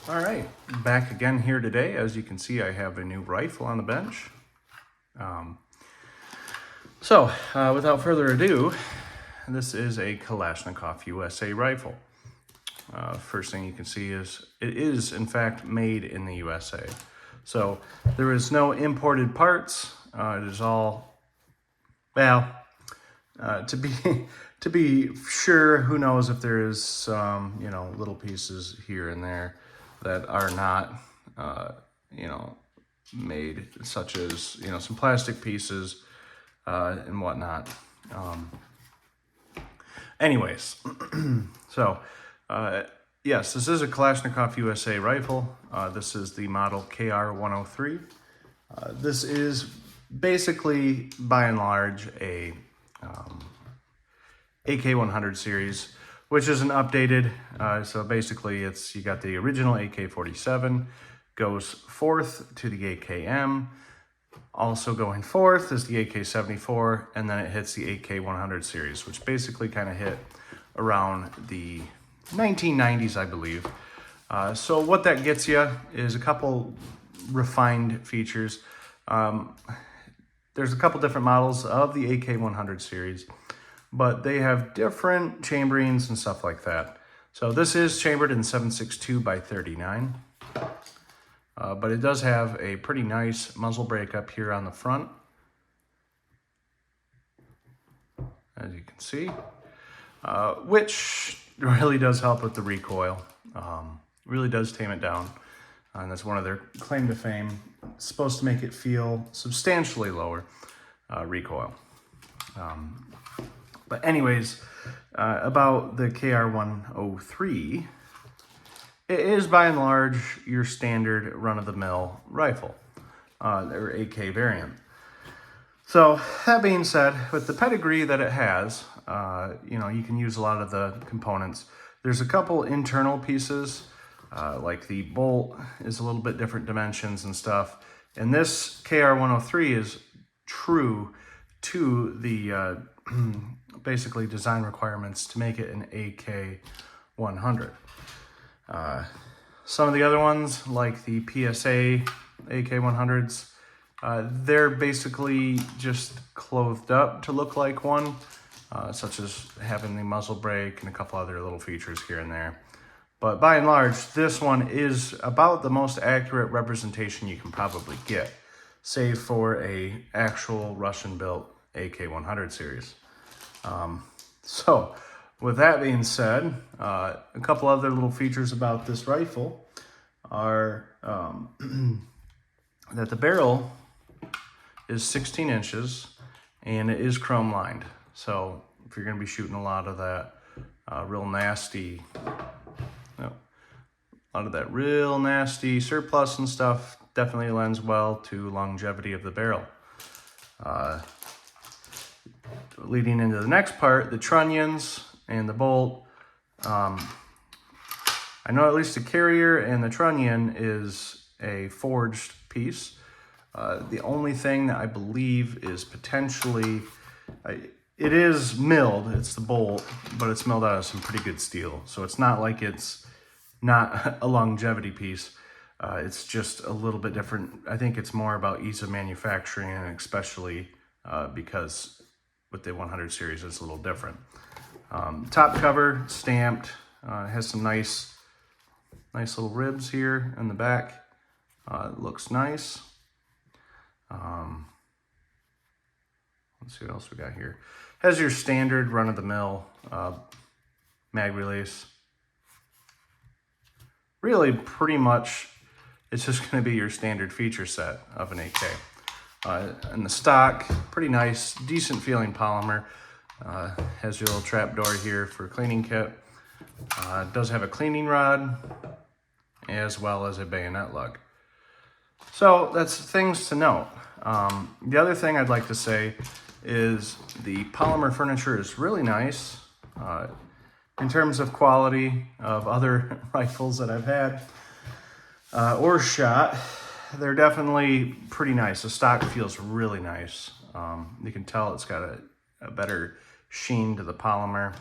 All right, back again here today. As you can see, I have a new rifle on the bench. Without further ado, this is a Kalashnikov USA rifle. First thing you can see is it is in fact made in the USA. So there is no imported parts. It is all, well, to be sure, who knows if there is some, little pieces here and there that are not, made, such as, some plastic pieces and whatnot. Anyways, so yes, this is a Kalashnikov USA rifle. This is the model KR103. This is basically, by and large, a AK100 series, which is an updated. So basically, you got the original AK-47, goes fourth to the AKM. Also going fourth is the AK-74, and then it hits the AK-100 series, which basically kind of hit around the 1990s, I believe. So what that gets you is a couple refined features. There's a couple different models of the AK-100 series, but they have different chamberings and stuff like that. So this is chambered in 7.62 by 39. But it does have a pretty nice muzzle brake up here on the front, as you can see, which really does help with the recoil. Really does tame it down, and that's one of their claim to fame. It's supposed to make it feel substantially lower recoil. But anyways, about the KR103, it is by and large your standard run-of-the-mill rifle, or AK variant. So that being said, with the pedigree that it has, you can use a lot of the components. There's a couple internal pieces, like the bolt is a little bit different dimensions and stuff. And this KR103 is true to the basically design requirements to make it an AK-100. Some of the other ones, like the PSA AK-100s, they're basically just clothed up to look like one, such as having the muzzle brake and a couple other little features here and there. But by and large, this one is about the most accurate representation you can probably get, save for a actual Russian-built AK-100 series. With that being said, a couple other little features about this rifle are that the barrel is 16 inches and it is chrome lined. So if you're going to be shooting a lot of that real nasty surplus and stuff, definitely lends well to longevity of the barrel. Leading into the next part, the trunnions and the bolt. I know at least the carrier and the trunnion is a forged piece. The only thing that I believe is potentially, it is milled, it's the bolt, but it's milled out of some pretty good steel. So it's not like it's not a longevity piece. It's just a little bit different. I think it's more about ease of manufacturing, and especially because with the 100 series, it's a little different. Top cover, stamped, has some nice little ribs here in the back. It looks nice. Let's see what else we got here. Has your standard run-of-the-mill mag release. Really, pretty much, it's just going to be your standard feature set of an AK. And the stock, pretty nice, decent feeling polymer. Has your little trap door here for cleaning kit. Does have a cleaning rod as well as a bayonet lug. So that's things to note. The other thing I'd like to say is the polymer furniture is really nice. In terms of quality of other rifles that I've had or shot, they're definitely pretty nice. The stock feels really nice. You can tell it's got a better sheen to the polymer,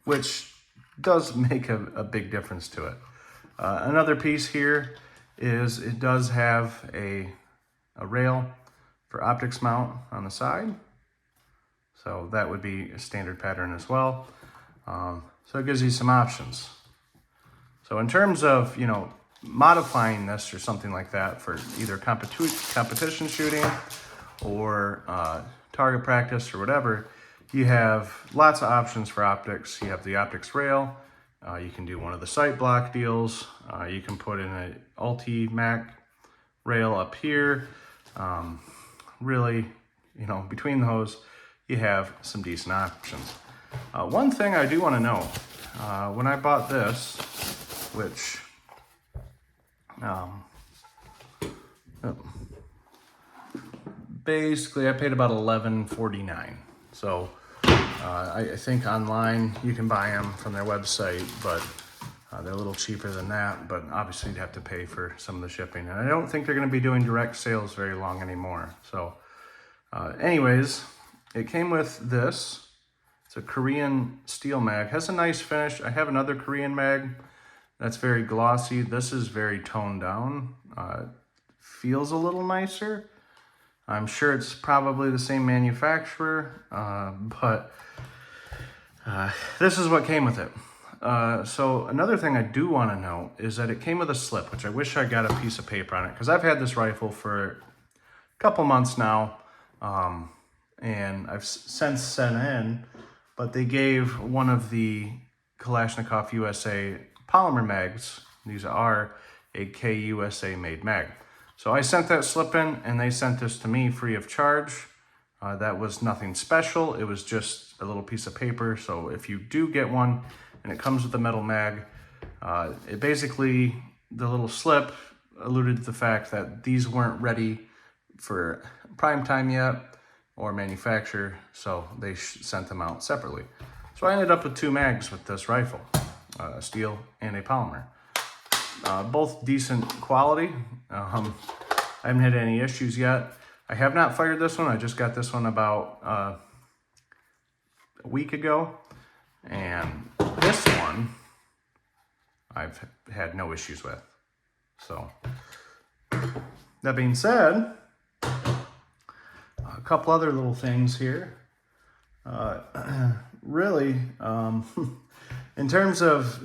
which does make a big difference to it. Another piece here is it does have a rail for optics mount on the side. So that would be a standard pattern as well. So it gives you some options. So in terms of, you know, modifying this or something like that for either competition shooting or target practice or whatever, you have lots of options for optics. You have the optics rail. You can do one of the sight block deals. You can put in an Ulti-Mac rail up here. Really, you know, between those, you have some decent options. One thing I do want to know, when I bought this, which basically I paid about $11.49. So I think online you can buy them from their website, but they're a little cheaper than that, but obviously you'd have to pay for some of the shipping. And I don't think they're going to be doing direct sales very long anymore. So anyways, it came with this. It's a Korean steel mag. Has a nice finish. I have another Korean mag that's very glossy. This is very toned down. Feels a little nicer. I'm sure it's probably the same manufacturer, but this is what came with it. So another thing I do want to know is that it came with a slip, which I wish I got a piece of paper on it, because I've had this rifle for a couple months now, and I've since sent in, but they gave one of the Kalashnikov USA polymer mags. These are a KUSA made mag. So I sent that slip in, and they sent this to me free of charge. That was nothing special. It was just a little piece of paper. So if you do get one and it comes with a metal mag, it basically, the little slip alluded to the fact that these weren't ready for prime time yet or manufacture, so they sent them out separately. So I ended up with two mags with this rifle, a steel and a polymer. Both decent quality. I haven't had any issues yet. I have not fired this one. I just got this one about a week ago. And this one, I've had no issues with. So, that being said, a couple other little things here. Really, in terms of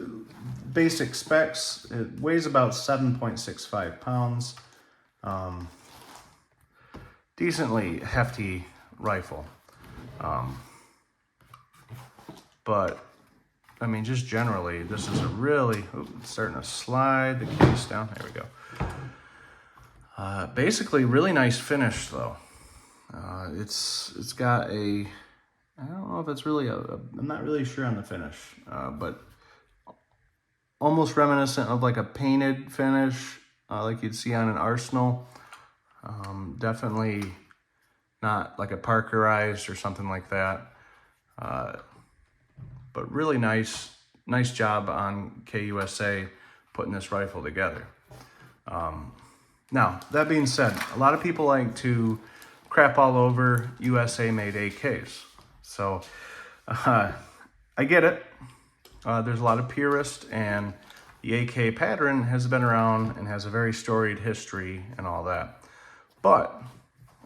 basic specs, it weighs about 7.65 pounds. Decently hefty rifle. But, I mean, just generally, this is a really, it's starting to slide the case down. There we go. Basically, really nice finish, though. It's got a, I don't know if it's really I'm not really sure on the finish, but almost reminiscent of like a painted finish, like you'd see on an Arsenal. Definitely not like a Parkerized or something like that. But really nice job on KUSA putting this rifle together. Now, that being said, a lot of people like to crap all over USA-made AKs. So, I get it. There's a lot of purists, and the AK pattern has been around and has a very storied history and all that. But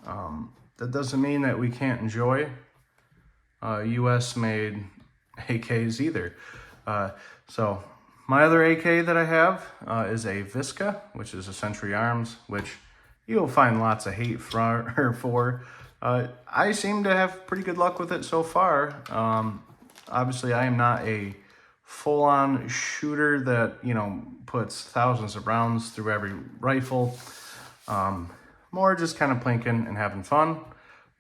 that doesn't mean that we can't enjoy US-made AKs either. So my other AK that I have is a Visca, which is a Century Arms, which you'll find lots of hate for. I seem to have pretty good luck with it so far. Obviously, I am not a full-on shooter that, you know, puts thousands of rounds through every rifle. More just kind of plinking and having fun.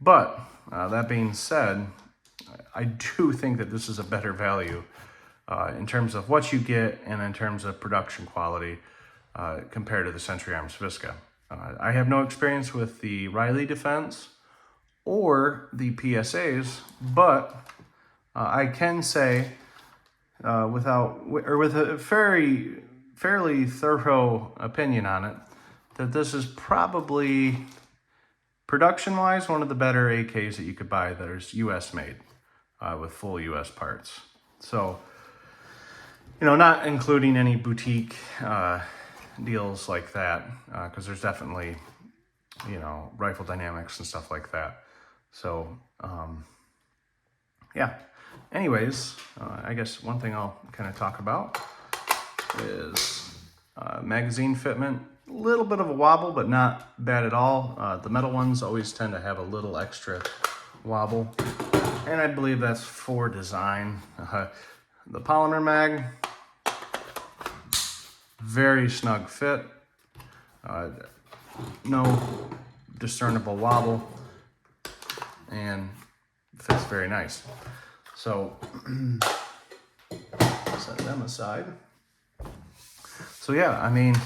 But that being said, I do think that this is a better value in terms of what you get and in terms of production quality compared to the Century Arms Visca. I have no experience with the Riley Defense or the PSAs, but I can say with a fairly thorough opinion on it, that this is probably, production-wise, one of the better AKs that you could buy that is US made with full US parts. So You know, not including any boutique deals like that, because there's definitely, you know, Rifle Dynamics and stuff like that. So, yeah. Anyways, I guess one thing I'll kind of talk about is magazine fitment. A little bit of a wobble, but not bad at all. The metal ones always tend to have a little extra wobble, and I believe that's for design. The polymer mag, very snug fit. No discernible wobble, and fits very nice. So set them aside. So yeah, I mean,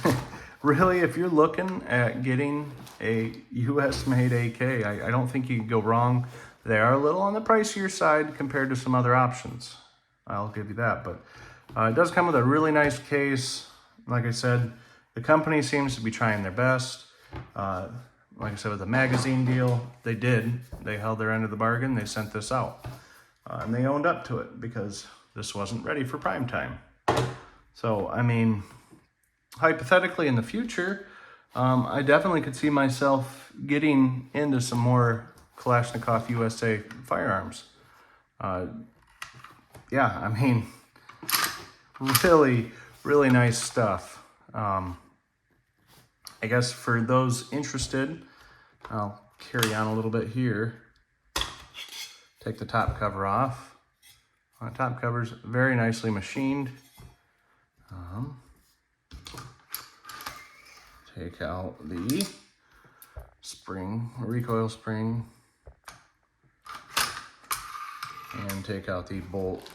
really, if you're looking at getting a US made AK, I don't think you can go wrong. They are a little on the pricier side compared to some other options. I'll give you that, but it does come with a really nice case. Like I said, the company seems to be trying their best. Like I said, with the magazine deal, they held their end of the bargain. They sent this out, and they owned up to it because this wasn't ready for prime time. So, I mean, hypothetically in the future, I definitely could see myself getting into some more Kalashnikov USA firearms. Yeah, I mean, really, really nice stuff. I guess for those interested, I'll carry on a little bit here. Take the top cover off. The top cover's very nicely machined. Take out the spring, recoil spring, and take out the bolt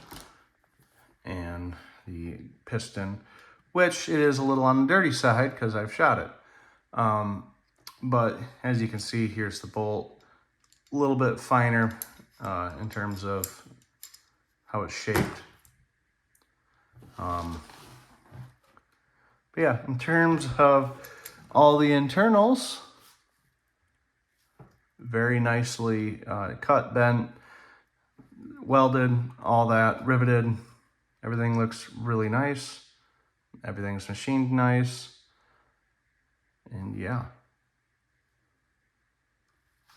and the piston, which it is a little on the dirty side because I've shot it. But as you can see, here's the bolt, a little bit finer in terms of how it's shaped. But yeah, in terms of all the internals, very nicely cut, bent, welded, all that, riveted. Everything looks really nice. Everything's machined nice. And yeah.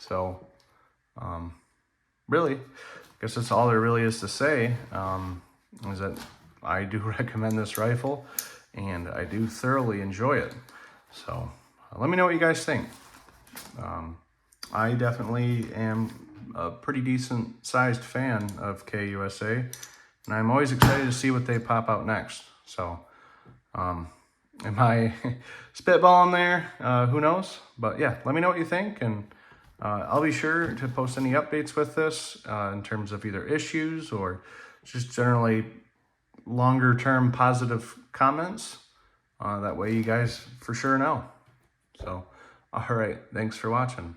So, really, I guess that's all there really is to say, is that I do recommend this rifle, and I do thoroughly enjoy it. So, let me know what you guys think. I definitely am a pretty decent sized fan of KUSA, and I'm always excited to see what they pop out next. So, am I spitballing there? Who knows? But yeah, let me know what you think, and I'll be sure to post any updates with this in terms of either issues or just generally longer term positive comments. That way you guys for sure know. So, all right, thanks for watching.